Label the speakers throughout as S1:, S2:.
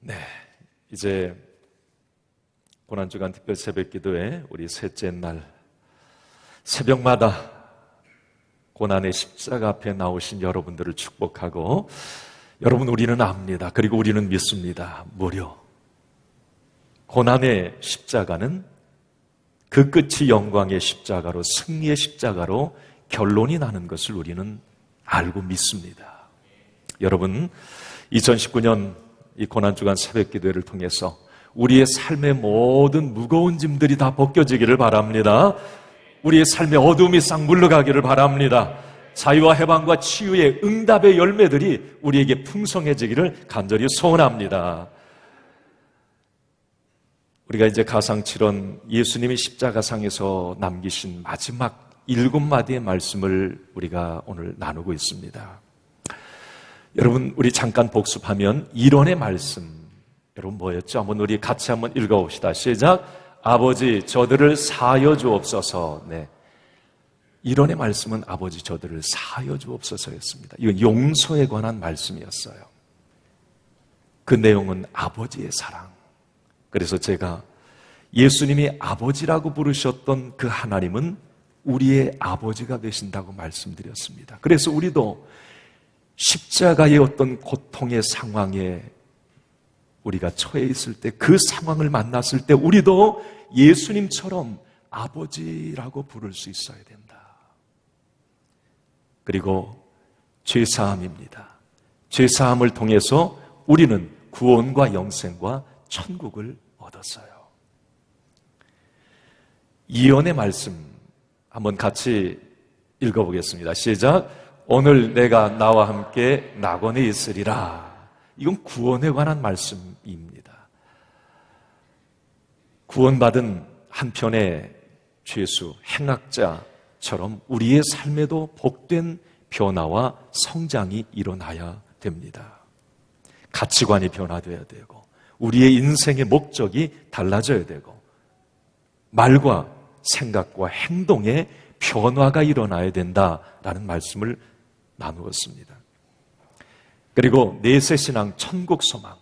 S1: 네, 이제 고난주간 특별 새벽기도에 우리 셋째 날 새벽마다 고난의 십자가 앞에 나오신 여러분들을 축복하고, 여러분, 우리는 압니다. 그리고 우리는 믿습니다. 무려 고난의 십자가는 그 끝이 영광의 십자가로, 승리의 십자가로 결론이 나는 것을 우리는 알고 믿습니다. 여러분, 2019년 이 고난주간 새벽기도회를 통해서 우리의 삶의 모든 무거운 짐들이 다 벗겨지기를 바랍니다. 우리의 삶의 어둠이 싹 물러가기를 바랍니다. 자유와 해방과 치유의 응답의 열매들이 우리에게 풍성해지기를 간절히 소원합니다. 우리가 이제 가상칠언 예수님이 십자가상에서 남기신 마지막 7마디의 말씀을 우리가 오늘 나누고 있습니다. 여러분, 우리 잠깐 복습하면 이론의 말씀, 여러분 뭐였죠? 한번 우리 같이 한번 읽어봅시다. 시작. 아버지 저들을 사하여 주옵소서. 네, 이론의 말씀은 아버지 저들을 사하여 주옵소서였습니다. 이건 용서에 관한 말씀이었어요. 그 내용은 아버지의 사랑. 그래서 제가 예수님이 아버지라고 부르셨던 그 하나님은 우리의 아버지가 되신다고 말씀드렸습니다. 그래서 우리도 십자가의 어떤 고통의 상황에 우리가 처해 있을 때, 그 상황을 만났을 때 우리도 예수님처럼 아버지라고 부를 수 있어야 된다. 그리고 죄사함입니다. 죄사함을 통해서 우리는 구원과 영생과 천국을 얻었어요. 이언의 말씀 한번 같이 읽어보겠습니다. 시작. 오늘 내가 나와 함께 낙원에 있으리라. 이건 구원에 관한 말씀입니다. 구원받은 한편의 죄수, 행악자처럼 우리의 삶에도 복된 변화와 성장이 일어나야 됩니다. 가치관이 변화되어야 되고, 우리의 인생의 목적이 달라져야 되고, 말과 생각과 행동에 변화가 일어나야 된다라는 말씀을 나누었습니다. 그리고 내세신앙 천국소망,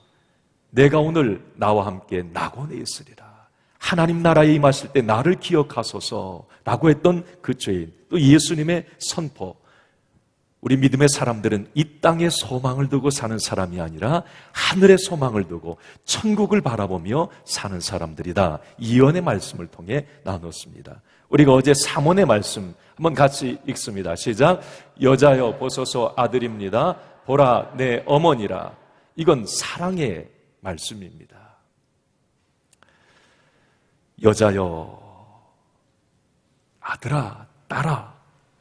S1: 내가 오늘 나와 함께 낙원에 있으리라. 하나님 나라에 임하실 때 나를 기억하소서라고 했던 그 죄인, 또 예수님의 선포. 우리 믿음의 사람들은 이 땅에 소망을 두고 사는 사람이 아니라 하늘의 소망을 두고 천국을 바라보며 사는 사람들이다. 이언의 말씀을 통해 나눴습니다. 우리가 어제 삼언의 말씀 한번 같이 읽습니다. 시작. 여자여 보소서 아들입니다. 보라 내 어머니라. 이건 사랑의 말씀입니다. 여자여, 아들아, 딸아,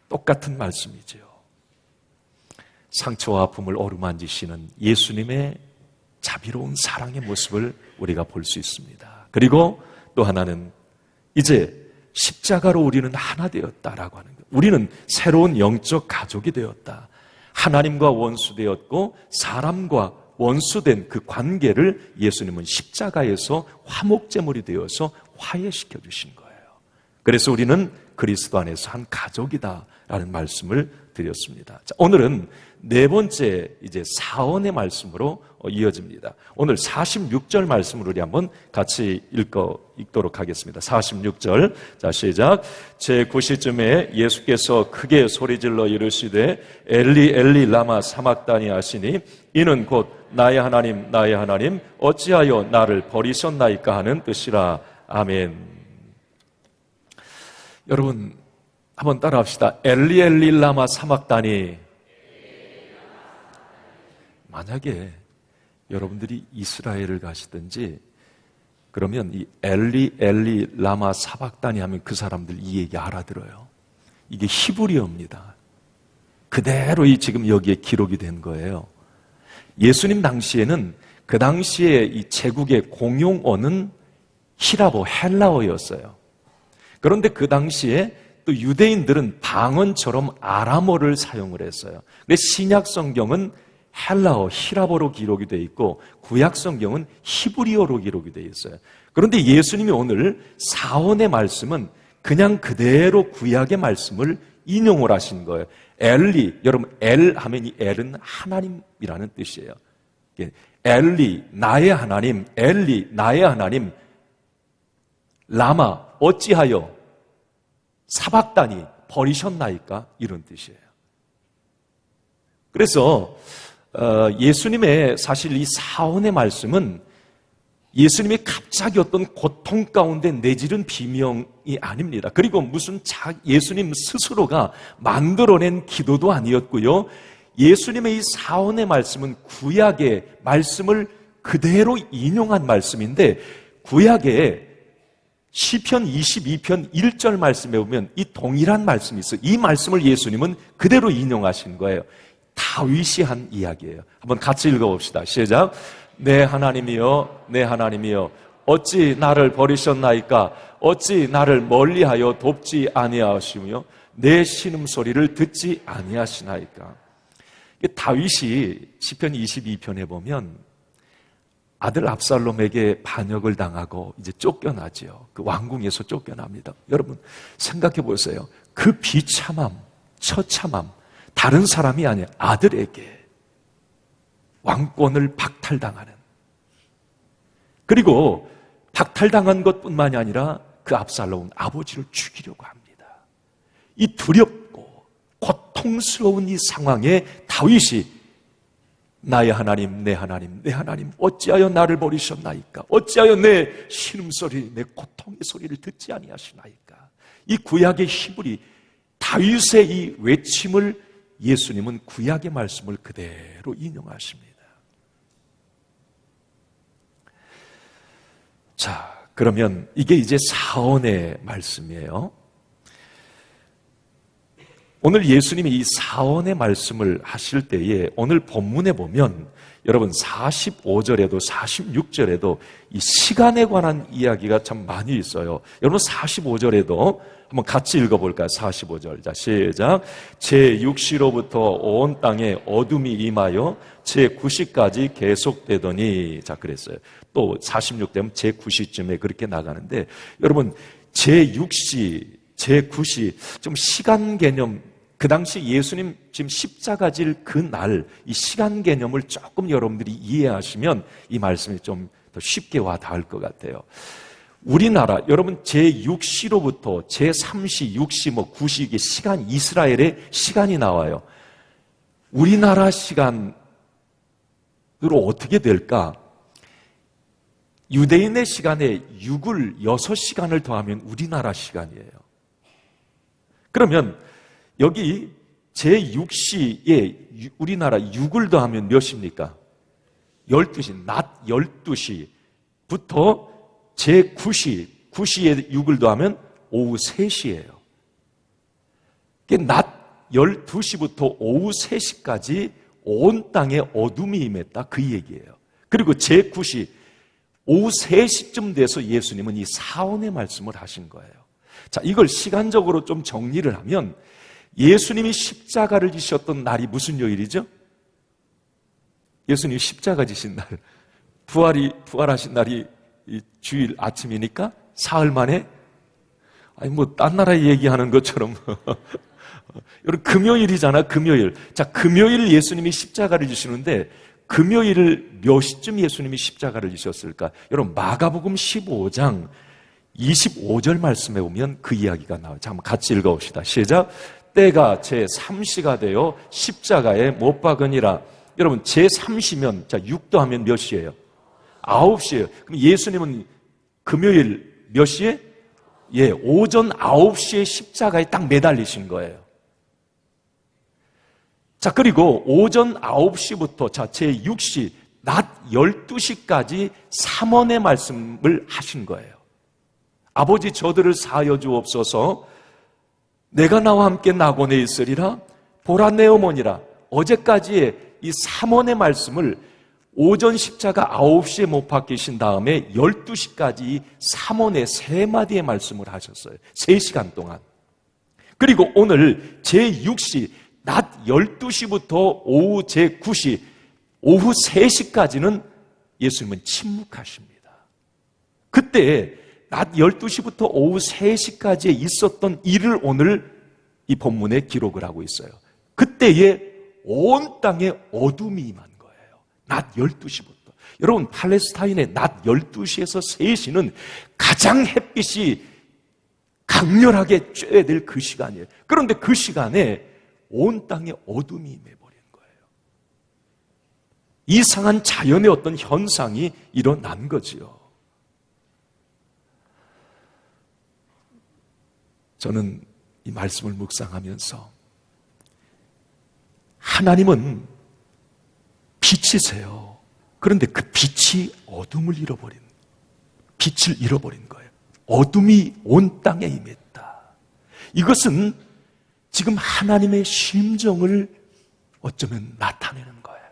S1: 똑같은 말씀이죠. 상처와 아픔을 어루만지시는 예수님의 자비로운 사랑의 모습을 우리가 볼 수 있습니다. 그리고 또 하나는 이제 십자가로 우리는 하나 되었다라고 하는 것. 우리는 새로운 영적 가족이 되었다. 하나님과 원수되었고 사람과 원수된 그 관계를 예수님은 십자가에서 화목제물이 되어서 화해시켜 주신 거예요. 그래서 우리는 그리스도 안에서 한 가족이다라는 말씀을 드렸습니다. 자, 오늘은 네 번째 이제 사언의 말씀으로 이어집니다. 오늘 46절 말씀을 우리 한번 같이 읽도록 하겠습니다. 46절. 자, 시작. 제9시쯤에 예수께서 크게 소리질러 이르시되 엘리 엘리 라마 사막다니 하시니 이는 곧 나의 하나님 나의 하나님 어찌하여 나를 버리셨나이까 하는 뜻이라. 아멘. 여러분 한번 따라합시다. 엘리 엘리 라마 사막다니. 만약에 여러분들이 이스라엘을 가시든지 그러면 이 엘리 엘리 라마 사박다니 하면 그 사람들 이 얘기 알아들어요. 이게 히브리어입니다. 그대로 지금 여기에 기록이 된 거예요. 예수님 당시에는 그 당시에 이 제국의 공용어는 히라보, 헬라어였어요. 그런데 그 당시에 또 유대인들은 방언처럼 아람어를 사용을 했어요. 근데 신약 성경은 헬라어, 히라보로 기록이 되어 있고 구약 성경은 히브리어로 기록이 되어 있어요. 그런데 예수님이 오늘 사언의 말씀은 그냥 그대로 구약의 말씀을 인용을 하신 거예요. 엘리, 여러분 엘 하면 이 엘은 하나님이라는 뜻이에요. 엘리 나의 하나님, 엘리 나의 하나님, 라마 어찌하여 사박다니 버리셨나이까? 이런 뜻이에요. 그래서 예수님의 사실 이 사언의 말씀은 예수님이 갑자기 어떤 고통 가운데 내지른 비명이 아닙니다. 그리고 무슨 예수님 스스로가 만들어낸 기도도 아니었고요. 예수님의 이 사언의 말씀은 구약의 말씀을 그대로 인용한 말씀인데, 구약의 시편 22편 1절 말씀에 보면 이 동일한 말씀이 있어요. 이 말씀을 예수님은 그대로 인용하신 거예요. 다윗이 한 이야기예요. 한번 같이 읽어봅시다. 시작. 내 하나님이여, 내 하나님이여, 어찌 나를 버리셨나이까? 어찌 나를 멀리하여 돕지 아니하시며 내 신음소리를 듣지 아니하시나이까? 다윗이 시편 22편에 보면 아들 압살롬에게 반역을 당하고 이제 쫓겨나죠. 그 왕궁에서 쫓겨납니다. 여러분 생각해 보세요. 그 비참함, 처참함, 다른 사람이 아니라 아들에게 왕권을 박탈당하는, 그리고 박탈당한 것뿐만이 아니라 그 압살롬은 아버지를 죽이려고 합니다. 이 두렵고 고통스러운 이 상황에 다윗이 나의 하나님, 내 하나님, 내 하나님, 어찌하여 나를 버리셨나이까? 어찌하여 내 신음소리, 내 고통의 소리를 듣지 아니하시나이까? 이 구약의 히브리 다윗의 이 외침을 예수님은 구약의 말씀을 그대로 인용하십니다. 자, 그러면 이게 이제 사언의 말씀이에요. 오늘 예수님이 이 사언의 말씀을 하실 때에 오늘 본문에 보면 여러분 45절에도 46절에도 이 시간에 관한 이야기가 참 많이 있어요. 여러분 45절에도 한번 같이 읽어볼까요? 45절. 자, 시작. 제6시로부터 온 땅에 어둠이 임하여 제9시까지 계속되더니, 자, 그랬어요. 또 46되면 제9시쯤에 그렇게 나가는데, 여러분 제6시, 제9시, 좀 시간 개념, 그 당시 예수님 지금 십자가 질 그 날, 이 시간 개념을 조금 여러분들이 이해하시면 이 말씀이 좀 더 쉽게 와 닿을 것 같아요. 우리나라, 여러분 제6시로부터 제3시, 6시, 9시, 이게 시간, 이스라엘의 시간이 나와요. 우리나라 시간으로 어떻게 될까? 유대인의 시간에 6을 6시간을 더하면 우리나라 시간이에요. 그러면 여기 제6시에 우리나라 6을 더하면 몇 시입니까? 12시, 낮 12시부터 제9시, 9시에 6을 더하면 오후 3시예요. 낮 12시부터 오후 3시까지 온 땅에 어둠이 임했다, 그 얘기예요. 그리고 제9시, 오후 3시쯤 돼서 예수님은 이 사언의 말씀을 하신 거예요. 자, 이걸 시간적으로 좀 정리를 하면 예수님이 십자가를 지셨던 날이 무슨 요일이죠? 예수님이 십자가 지신 날, 부활하신 날이 이 주일 아침이니까 사흘 만에, 아니 뭐 딴 나라 얘기하는 것처럼 여러분 금요일이잖아, 금요일. 자, 금요일 예수님이 십자가를 지시는데 금요일을 몇 시쯤 예수님이 십자가를 지셨을까? 여러분 마가복음 15장 25절 말씀에 보면 그 이야기가 나와요. 자, 한번 같이 읽어봅시다. 시작. 때가 제3시가 되어 십자가에 못 박으니라. 여러분 제3시면 자 6 더하면 몇 시예요? 9시예요. 그럼 예수님은 금요일 몇 시에? 예, 오전 9시에 십자가에 딱 매달리신 거예요. 자, 그리고 오전 9시부터 자 제6시 낮 12시까지 삼원의 말씀을 하신 거예요. 아버지 저들을 사하여 주옵소서. 내가 나와 함께 낙원에 있으리라. 보라 내 어머니라. 어제까지의 이 삼원의 말씀을 오전 십자가 9시에 못 박히신 다음에 12시까지 삼원의 3마디의 말씀을 하셨어요. 3시간 동안. 그리고 오늘 제6시 낮 12시부터 오후 제9시 오후 3시까지는 예수님은 침묵하십니다. 그때 낮 12시부터 오후 3시까지에 있었던 일을 오늘 이 본문에 기록을 하고 있어요. 그때에 온 땅에 어둠이 임한 거예요. 낮 12시부터. 여러분, 팔레스타인의 낮 12시에서 3시는 가장 햇빛이 강렬하게 쬐야 될 그 시간이에요. 그런데 그 시간에 온 땅에 어둠이 임해버린 거예요. 이상한 자연의 어떤 현상이 일어난 거지요. 저는 이 말씀을 묵상하면서 하나님은 빛이세요. 그런데 그 빛이 어둠을 빛을 잃어버린 거예요. 어둠이 온 땅에 임했다. 이것은 지금 하나님의 심정을 어쩌면 나타내는 거예요.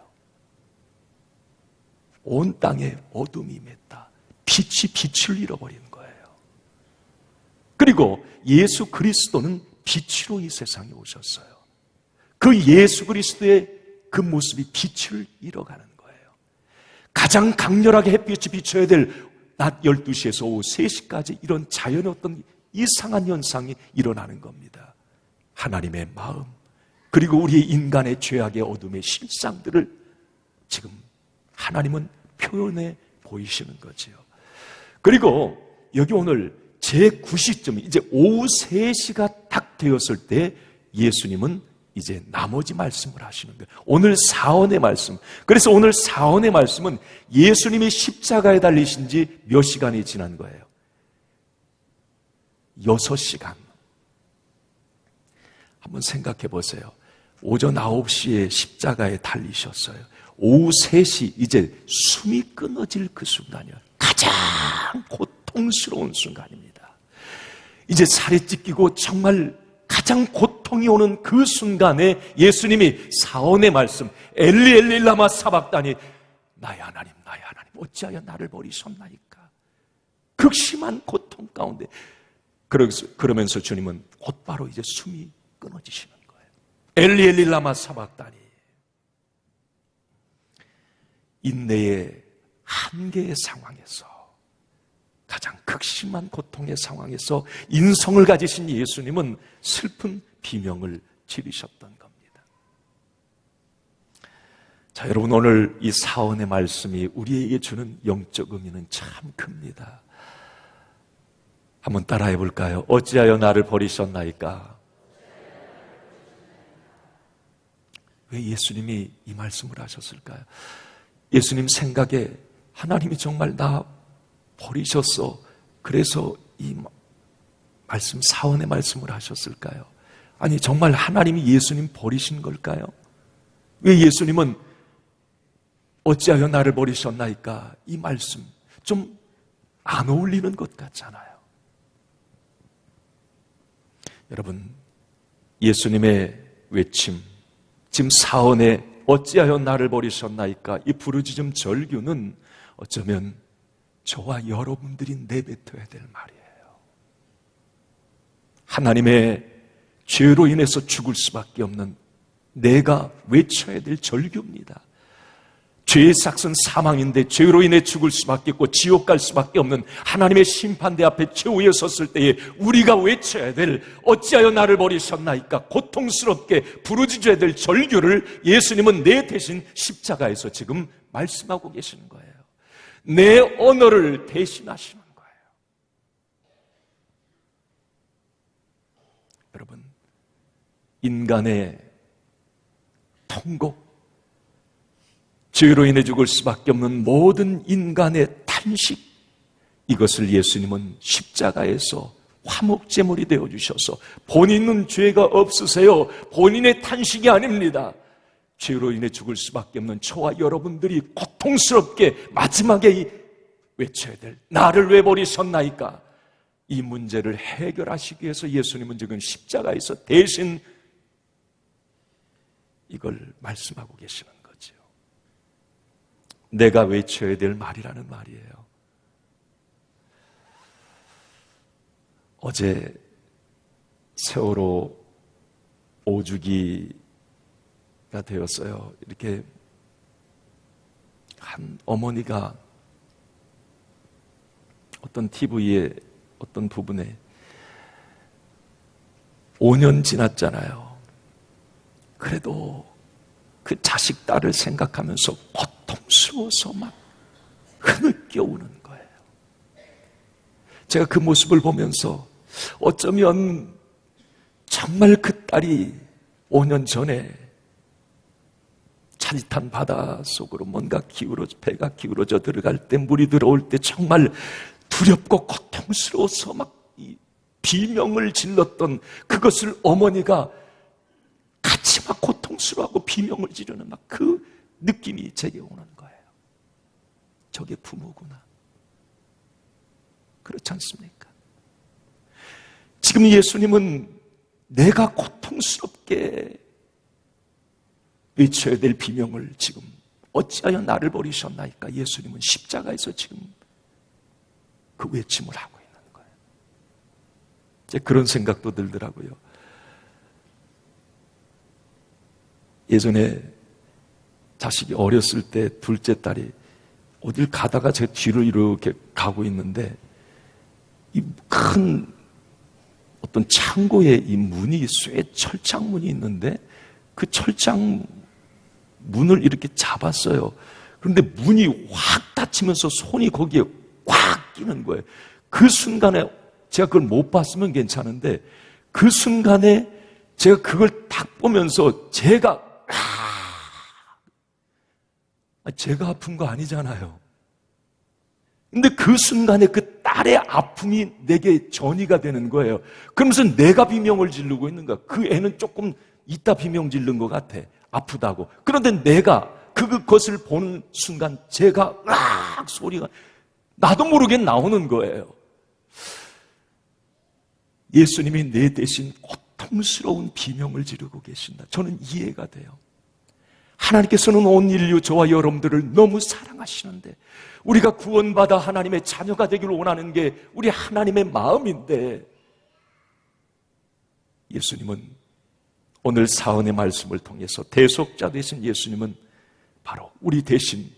S1: 온 땅에 어둠이 임했다. 빛이 빛을 잃어버린 거예요. 그리고 예수 그리스도는 빛으로 이 세상에 오셨어요. 그 예수 그리스도의 그 모습이 빛을 잃어가는 거예요. 가장 강렬하게 햇빛이 비춰야 될 낮 12시에서 오후 3시까지 이런 자연의 어떤 이상한 현상이 일어나는 겁니다. 하나님의 마음, 그리고 우리의 인간의 죄악의 어둠의 실상들을 지금 하나님은 표현해 보이시는 거지요. 그리고 여기 오늘 제9시점, 이제 오후 3시가 딱 되었을 때 예수님은 이제 나머지 말씀을 하시는 거예요. 오늘 사언의 말씀. 그래서 오늘 사언의 말씀은 예수님이 십자가에 달리신 지 몇 시간이 지난 거예요? 6시간. 한번 생각해 보세요. 오전 9시에 십자가에 달리셨어요. 오후 3시, 이제 숨이 끊어질 그 순간이요. 가장 고통스러운 순간입니다. 이제 살이 찢기고 정말 가장 고통이 오는 그 순간에 예수님이 사언의 말씀, 엘리 엘리 라마 사박다니, 나의 하나님 어찌하여 나를 버리셨나이까. 극심한 고통 가운데 그러면서 주님은 곧바로 이제 숨이 끊어지시는 거예요. 엘리 엘리 라마 사박다니. 인내의 한계의 상황에서, 가장 극심한 고통의 상황에서 인성을 가지신 예수님은 슬픈 비명을 지르셨던 겁니다. 자, 여러분, 오늘 이 사언의 말씀이 우리에게 주는 영적 의미는 참 큽니다. 한번 따라해 볼까요? 어찌하여 나를 버리셨나이까? 왜 예수님이 이 말씀을 하셨을까요? 예수님 생각에 하나님이 정말 나 버리셨어. 그래서 이 말씀, 사언의 말씀을 하셨을까요? 아니, 정말 하나님이 예수님 버리신 걸까요? 왜 예수님은 어찌하여 나를 버리셨나이까? 이 말씀 좀 안 어울리는 것 같잖아요. 여러분, 예수님의 외침, 지금 사언에 어찌하여 나를 버리셨나이까? 이 부르짖음 절규는 어쩌면 저와 여러분들이 내뱉어야 될 말이에요. 하나님의 죄로 인해서 죽을 수밖에 없는 내가 외쳐야 될 절규입니다. 죄의 삭은 사망인데 죄로 인해 죽을 수밖에 없고 지옥 갈 수밖에 없는 하나님의 심판대 앞에 최후에 섰을 때에 우리가 외쳐야 될 어찌하여 나를 버리셨나이까 고통스럽게 부르짖어야 될 절규를 예수님은 내 대신 십자가에서 지금 말씀하고 계시는 거예요. 내 언어를 대신하시는 거예요. 여러분, 인간의 통곡, 죄로 인해 죽을 수밖에 없는 모든 인간의 탄식, 이것을 예수님은 십자가에서 화목제물이 되어주셔서 본인은 죄가 없으세요. 본인의 탄식이 아닙니다. 죄로 인해 죽을 수밖에 없는 저와 여러분들이 고통스럽게 마지막에 외쳐야 될 나를 왜 버리셨나이까? 이 문제를 해결하시기 위해서 예수님은 지금 십자가에서 대신 이걸 말씀하고 계시는 거죠. 내가 외쳐야 될 말이라는 말이에요. 어제 세월호 5주기가 되었어요. 이렇게 한 어머니가 어떤 TV에 어떤 부분에 5년 지났잖아요. 그래도 그 자식 딸을 생각하면서 고통스러워서 막 흐느껴 우는 거예요. 제가 그 모습을 보면서 어쩌면 정말 그 딸이 5년 전에 차릿한 바다 속으로 뭔가 배가 기울어져 들어갈 때, 물이 들어올 때 정말 두렵고 고통스러워서 막 비명을 질렀던 그것을 어머니가 같이 막 고통스러워하고 비명을 지르는 막 그 느낌이 제게 오는 거예요. 저게 부모구나. 그렇지 않습니까? 지금 예수님은 내가 고통스럽게 외쳐야 될 비명을 지금 어찌하여 나를 버리셨나이까? 예수님은 십자가에서 지금 그 외침을 하고 있는 거예요. 이제 그런 생각도 들더라고요. 예전에 자식이 어렸을 때 둘째 딸이 어딜 가다가 제 뒤로 이렇게 가고 있는데 이 큰 어떤 창고에 이 문이 철창문이 있는데 그 철창 문을 이렇게 잡았어요. 그런데 문이 확 닫히면서 손이 거기에 꽉 끼는 거예요. 그 순간에 제가 그걸 못 봤으면 괜찮은데 그 순간에 제가 그걸 딱 보면서 제가 아픈 거 아니잖아요. 근데 그 순간에 그 딸의 아픔이 내게 전이가 되는 거예요. 그러면서 내가 비명을 지르고 있는 거야. 그 애는 조금 이따 비명 지른 것 같아. 아프다고. 그런데 내가 그것을 보는 순간 제가 소리가 나도 모르게 나오는 거예요. 예수님이 내 대신 고통스러운 비명을 지르고 계신다. 저는 이해가 돼요. 하나님께서는 온 인류, 저와 여러분들을 너무 사랑하시는데 우리가 구원받아 하나님의 자녀가 되기를 원하는 게 우리 하나님의 마음인데 예수님은 오늘 사언의 말씀을 통해서 대속자 되신 예수님은 바로 우리 대신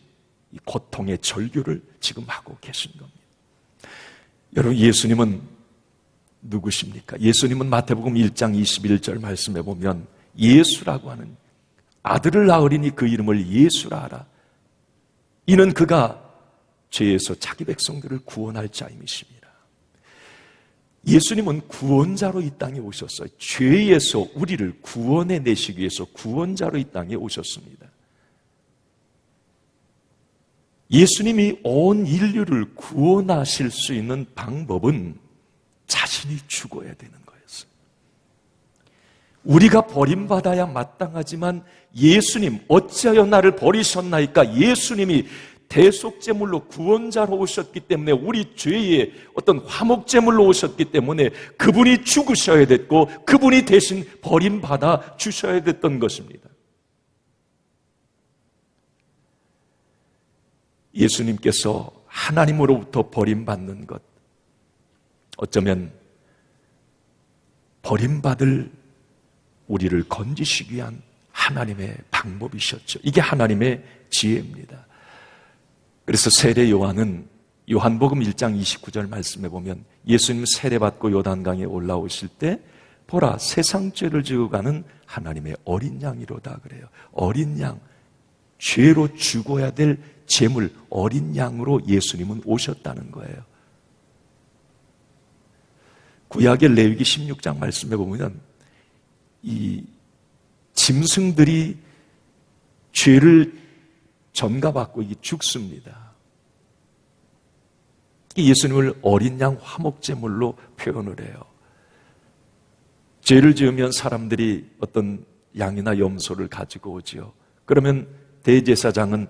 S1: 이 고통의 절규를 지금 하고 계신 겁니다. 여러분, 예수님은 누구십니까? 예수님은 마태복음 1장 21절 말씀에 보면 예수라고 하는 아들을 낳으리니 그 이름을 예수라 하라. 이는 그가 죄에서 자기 백성들을 구원할 자임이십니다. 예수님은 구원자로 이 땅에 오셨어요. 죄에서 우리를 구원해 내시기 위해서 구원자로 이 땅에 오셨습니다. 예수님이 온 인류를 구원하실 수 있는 방법은 자신이 죽어야 되는 거였어요. 우리가 버림받아야 마땅하지만 예수님 어찌하여 나를 버리셨나이까? 예수님이 대속제물로 구원자로 오셨기 때문에 우리 죄의 어떤 화목제물로 오셨기 때문에 그분이 죽으셔야 됐고 그분이 대신 버림받아 주셔야 됐던 것입니다. 예수님께서 하나님으로부터 버림받는 것, 어쩌면 버림받을 우리를 건지시기 위한 하나님의 방법이셨죠. 이게 하나님의 지혜입니다. 그래서 세례 요한은 요한복음 1장 29절 말씀에 보면 예수님 세례받고 요단강에 올라오실 때 보라 세상 죄를 지고 가는 하나님의 어린 양이로다 그래요. 어린 양, 죄로 죽어야 될 제물 어린 양으로 예수님은 오셨다는 거예요. 구약의 레위기 16장 말씀에 보면 이 짐승들이 죄를 전가받고 이게 죽습니다. 예수님을 어린 양 화목제물로 표현을 해요. 죄를 지으면 사람들이 어떤 양이나 염소를 가지고 오지요. 그러면 대제사장은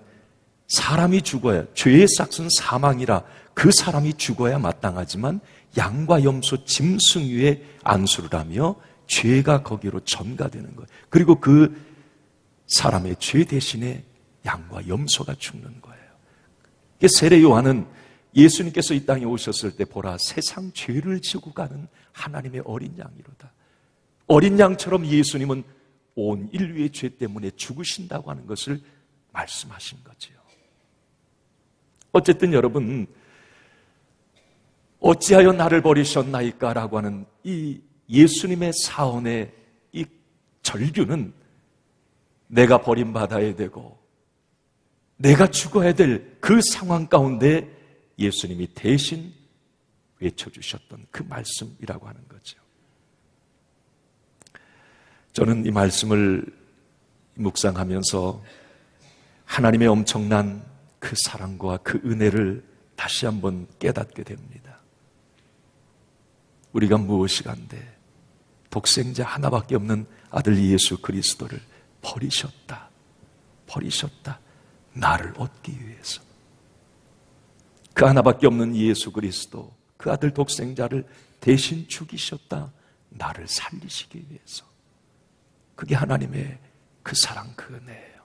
S1: 사람이 죽어야, 죄의 싹은 사망이라 그 사람이 죽어야 마땅하지만 양과 염소, 짐승 위에 안수를 하며 죄가 거기로 전가되는 거예요. 그리고 그 사람의 죄 대신에 양과 염소가 죽는 거예요. 세례 요한은 예수님께서 이 땅에 오셨을 때 보라 세상 죄를 지고 가는 하나님의 어린 양이로다. 어린 양처럼 예수님은 온 인류의 죄 때문에 죽으신다고 하는 것을 말씀하신 거지요. 어쨌든 여러분, 어찌하여 나를 버리셨나이까? 라고 하는 이 예수님의 사언의 이 절규는 내가 버림받아야 되고 내가 죽어야 될 그 상황 가운데 예수님이 대신 외쳐주셨던 그 말씀이라고 하는 거죠. 저는 이 말씀을 묵상하면서 하나님의 엄청난 그 사랑과 그 은혜를 다시 한번 깨닫게 됩니다. 우리가 무엇이간데 독생자 하나밖에 없는 아들 예수 그리스도를 버리셨다. 나를 얻기 위해서. 그 하나밖에 없는 예수 그리스도, 그 아들 독생자를 대신 죽이셨다. 나를 살리시기 위해서. 그게 하나님의 그 사랑, 그 은혜예요.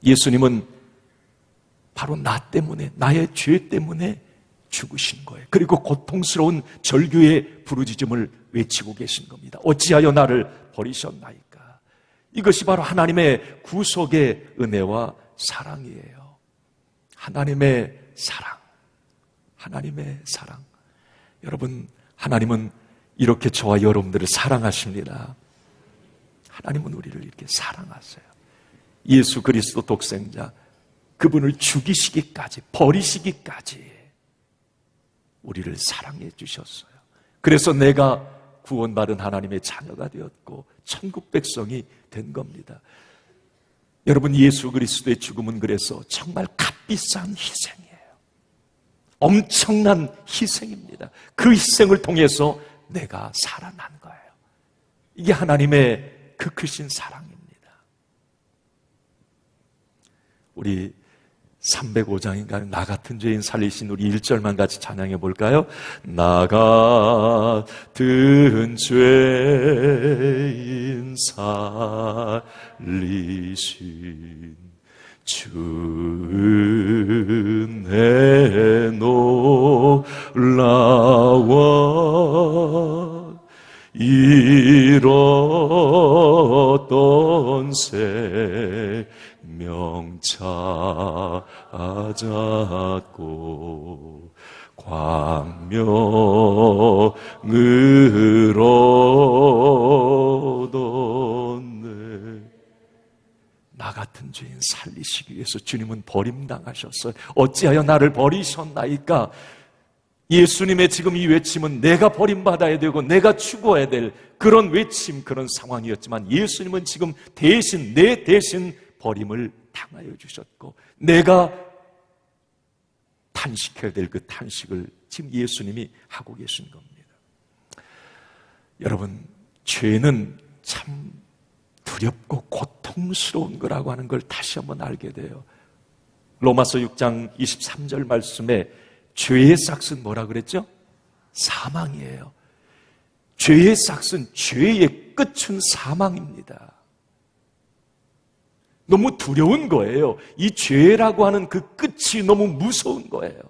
S1: 예수님은 바로 나 때문에, 나의 죄 때문에 죽으신 거예요. 그리고 고통스러운 절규의 부르짖음을 외치고 계신 겁니다. 어찌하여 나를 버리셨나이까. 이것이 바로 하나님의 구속의 은혜와 사랑이에요. 하나님의 사랑. 여러분, 하나님은 이렇게 저와 여러분들을 사랑하십니다. 하나님은 우리를 이렇게 사랑하세요. 예수 그리스도 독생자, 그분을 죽이시기까지, 버리시기까지 우리를 사랑해 주셨어요. 그래서 내가 구원받은 하나님의 자녀가 되었고 천국 백성이 된 겁니다. 여러분, 예수 그리스도의 죽음은 그래서 정말 값비싼 희생이에요. 엄청난 희생입니다. 그 희생을 통해서 내가 살아난 거예요. 이게 하나님의 그 크신 사랑입니다. 우리 305장인가요? 나 같은 죄인 살리신 우리 1절만 같이 찬양해 볼까요? 나 같은 죄인 살리신 주 은혜 놀라워 잃었던 생명 찾았고 광명을 얻었네. 나 같은 죄인 살리시기 위해서 주님은 버림당하셨어요. 어찌하여 나를 버리셨나이까. 예수님의 지금 이 외침은 내가 버림받아야 되고 내가 죽어야 될 그런 외침, 그런 상황이었지만 예수님은 지금 대신, 내 대신 버림을 당하여 주셨고 내가 탄식해야 될 그 탄식을 지금 예수님이 하고 계신 겁니다. 여러분, 죄는 참 두렵고 고통스러운 거라고 하는 걸 다시 한번 알게 돼요. 로마서 6장 23절 말씀에 죄의 싹은 뭐라 그랬죠? 사망이에요. 죄의 싹은, 죄의 끝은 사망입니다. 너무 두려운 거예요. 이 죄라고 하는 그 끝이 너무 무서운 거예요.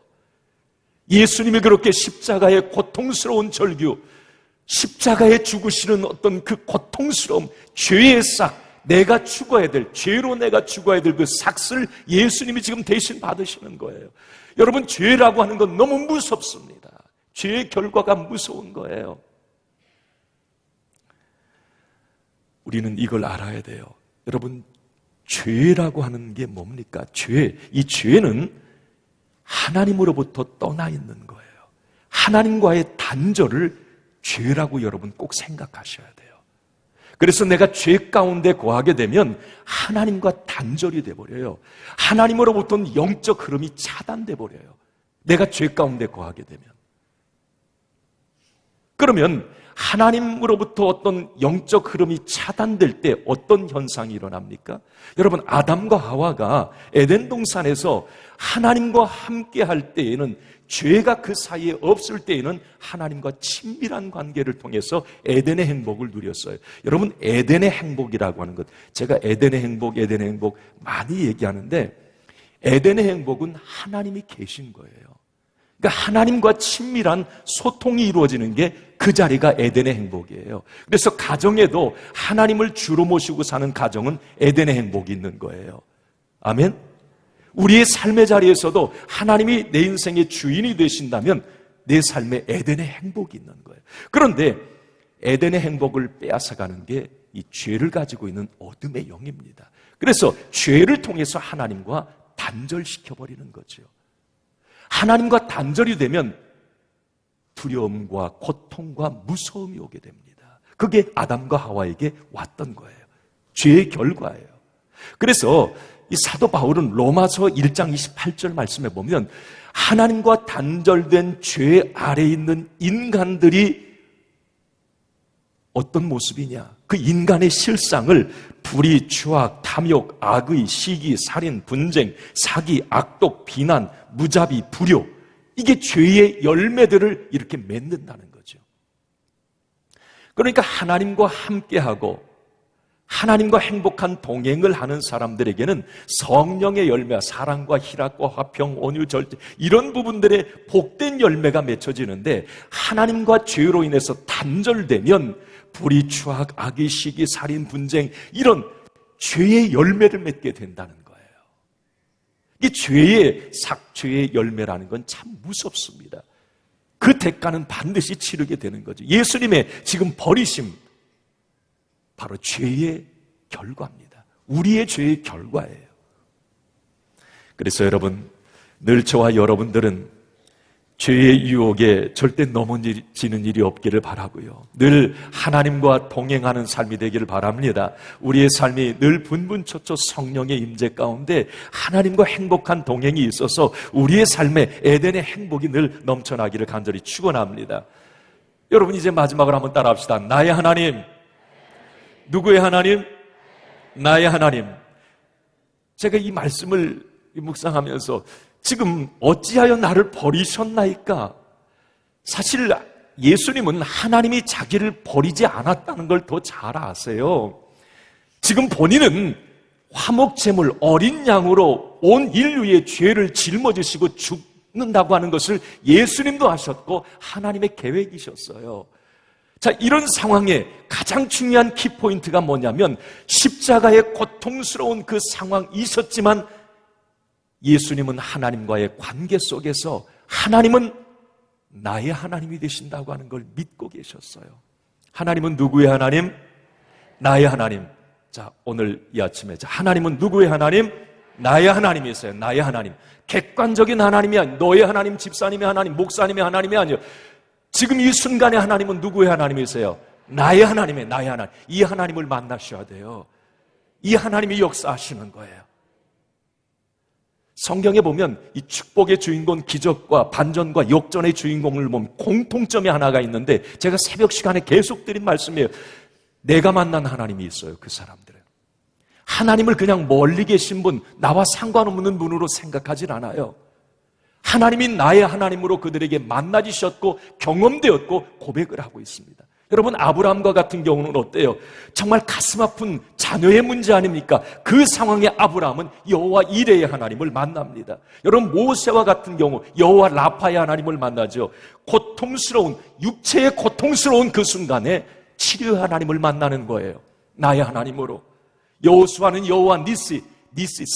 S1: 예수님이 그렇게 십자가의 고통스러운 절규, 십자가에 죽으시는 어떤 그 고통스러움, 죄의 싹, 내가 죽어야 될, 죄로 내가 죽어야 될 그 삭을 예수님이 지금 대신 받으시는 거예요. 여러분, 죄라고 하는 건 너무 무섭습니다. 죄의 결과가 무서운 거예요. 우리는 이걸 알아야 돼요. 여러분, 죄라고 하는 게 뭡니까? 이 죄는 하나님으로부터 떠나 있는 거예요. 하나님과의 단절을 죄라고 여러분 꼭 생각하셔야 돼요. 그래서 내가 죄 가운데 거하게 되면 하나님과 단절이 돼버려요. 하나님으로부터는 영적 흐름이 차단돼 버려요. 내가 죄 가운데 거하게 되면. 그러면 하나님으로부터 어떤 영적 흐름이 차단될 때 어떤 현상이 일어납니까? 여러분, 아담과 하와가 에덴 동산에서 하나님과 함께 할 때에는, 죄가 그 사이에 없을 때에는 하나님과 친밀한 관계를 통해서 에덴의 행복을 누렸어요. 여러분, 에덴의 행복이라고 하는 것, 제가 에덴의 행복 많이 얘기하는데 에덴의 행복은 하나님이 계신 거예요. 그러니까 하나님과 친밀한 소통이 이루어지는 게 그 자리가 에덴의 행복이에요. 그래서 가정에도 하나님을 주로 모시고 사는 가정은 에덴의 행복이 있는 거예요. 아멘? 우리의 삶의 자리에서도 하나님이 내 인생의 주인이 되신다면 내 삶에 에덴의 행복이 있는 거예요. 그런데 에덴의 행복을 빼앗아가는 게 이 죄를 가지고 있는 어둠의 영입니다. 그래서 죄를 통해서 하나님과 단절시켜버리는 거죠. 하나님과 단절이 되면 두려움과 고통과 무서움이 오게 됩니다. 그게 아담과 하와에게 왔던 거예요. 죄의 결과예요. 그래서 이 사도 바울은 로마서 1장 28절 말씀에 보면 하나님과 단절된 죄 아래에 있는 인간들이 어떤 모습이냐? 그 인간의 실상을 불의, 추악, 탐욕, 악의, 시기, 살인, 분쟁, 사기, 악독, 비난, 무자비, 불효, 이게 죄의 열매들을 이렇게 맺는다는 거죠. 그러니까 하나님과 함께하고 하나님과 행복한 동행을 하는 사람들에게는 성령의 열매와 사랑과 희락과 화평, 온유, 절제 이런 부분들의 복된 열매가 맺혀지는데 하나님과 죄로 인해서 단절되면 불의, 추악, 악의, 시기, 살인, 분쟁 이런 죄의 열매를 맺게 된다는 거예요. 이 죄의 열매라는 건 참 무섭습니다. 그 대가는 반드시 치르게 되는 거죠. 예수님의 지금 버리심 바로 죄의 결과입니다. 우리의 죄의 결과예요. 그래서 여러분, 늘 저와 여러분들은 죄의 유혹에 절대 넘어지는 일이 없기를 바라고요. 늘 하나님과 동행하는 삶이 되기를 바랍니다. 우리의 삶이 늘 분분초초 성령의 임재 가운데 하나님과 행복한 동행이 있어서 우리의 삶에 에덴의 행복이 늘 넘쳐나기를 간절히 축원합니다. 여러분, 이제 마지막으로 한번 따라합시다. 나의 하나님. 누구의 하나님? 나의 하나님. 제가 이 말씀을 묵상하면서 지금 어찌하여 나를 버리셨나이까? 사실 예수님은 하나님이 자기를 버리지 않았다는 걸 더 잘 아세요. 지금 본인은 화목제물 어린 양으로 온 인류의 죄를 짊어지시고 죽는다고 하는 것을 예수님도 아셨고 하나님의 계획이셨어요. 자, 이런 상황에 가장 중요한 키포인트가 뭐냐면 십자가의 고통스러운 그 상황이 있었지만 예수님은 하나님과의 관계 속에서 하나님은 나의 하나님이 되신다고 하는 걸 믿고 계셨어요. 하나님은 누구의 하나님? 나의 하나님. 자, 오늘 이 아침에 하나님은 누구의 하나님? 나의 하나님이세요. 나의 하나님. 객관적인 하나님이 아니에요. 너의 하나님, 집사님의 하나님, 목사님의 하나님이 아니에요. 지금 이 순간에 하나님은 누구의 하나님이세요? 나의 하나님이에요. 나의 하나님. 이 하나님을 만나셔야 돼요. 이 하나님이 역사하시는 거예요. 성경에 보면 이 축복의 주인공 기적과 반전과 역전의 주인공을 보면 공통점이 하나가 있는데 제가 새벽 시간에 계속 드린 말씀이에요. 내가 만난 하나님이 있어요. 그 사람들은 하나님을 그냥 멀리 계신 분, 나와 상관없는 분으로 생각하진 않아요. 하나님이 나의 하나님으로 그들에게 만나지셨고 경험되었고 고백을 하고 있습니다. 여러분, 아브라함과 같은 경우는 어때요? 정말 가슴 아픈 자녀의 문제 아닙니까? 그 상황에 아브라함은 여호와 이레의 하나님을 만납니다. 여러분, 모세와 같은 경우 여호와 라파의 하나님을 만나죠. 고통스러운, 육체의 고통스러운 그 순간에 치료의 하나님을 만나는 거예요. 나의 하나님으로. 여호수아는 여호와 니시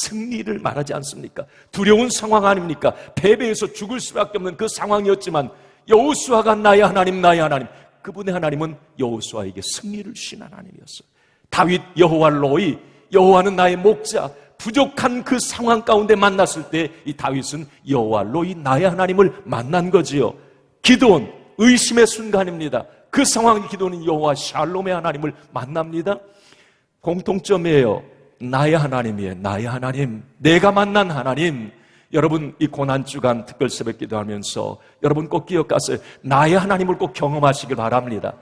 S1: 승리를 말하지 않습니까? 두려운 상황 아닙니까? 패배해서 죽을 수밖에 없는 그 상황이었지만 여호수아가 나의 하나님, 나의 하나님. 그분의 하나님은 여호수아에게 승리를 주신 하나님이었어요. 다윗 여호와 로이, 여호와는 나의 목자. 부족한 그 상황 가운데 만났을 때 이 다윗은 여호와 로이 나의 하나님을 만난 거지요. 기드온 의심의 순간입니다. 그 상황의 기도는 여호와 샬롬의 하나님을 만납니다. 공통점이에요. 나의 하나님이에요. 나의 하나님. 내가 만난 하나님. 여러분, 이 고난주간 특별 새벽 기도하면서 여러분 꼭 기억하세요. 나의 하나님을 꼭 경험하시길 바랍니다.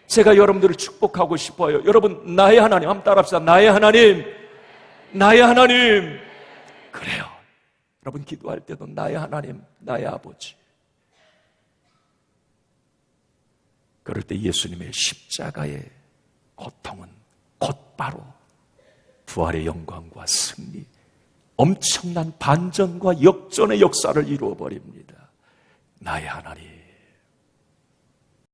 S1: 제가 여러분들을 축복하고 싶어요. 여러분, 나의 하나님 한번 따라합시다. 나의 하나님. 나의 하나님. 그래요. 여러분 기도할 때도 나의 하나님, 나의 아버지. 그럴 때 예수님의 십자가의 고통은 곧바로 부활의 영광과 승리, 엄청난 반전과 역전의 역사를 이루어버립니다. 나의 하나님.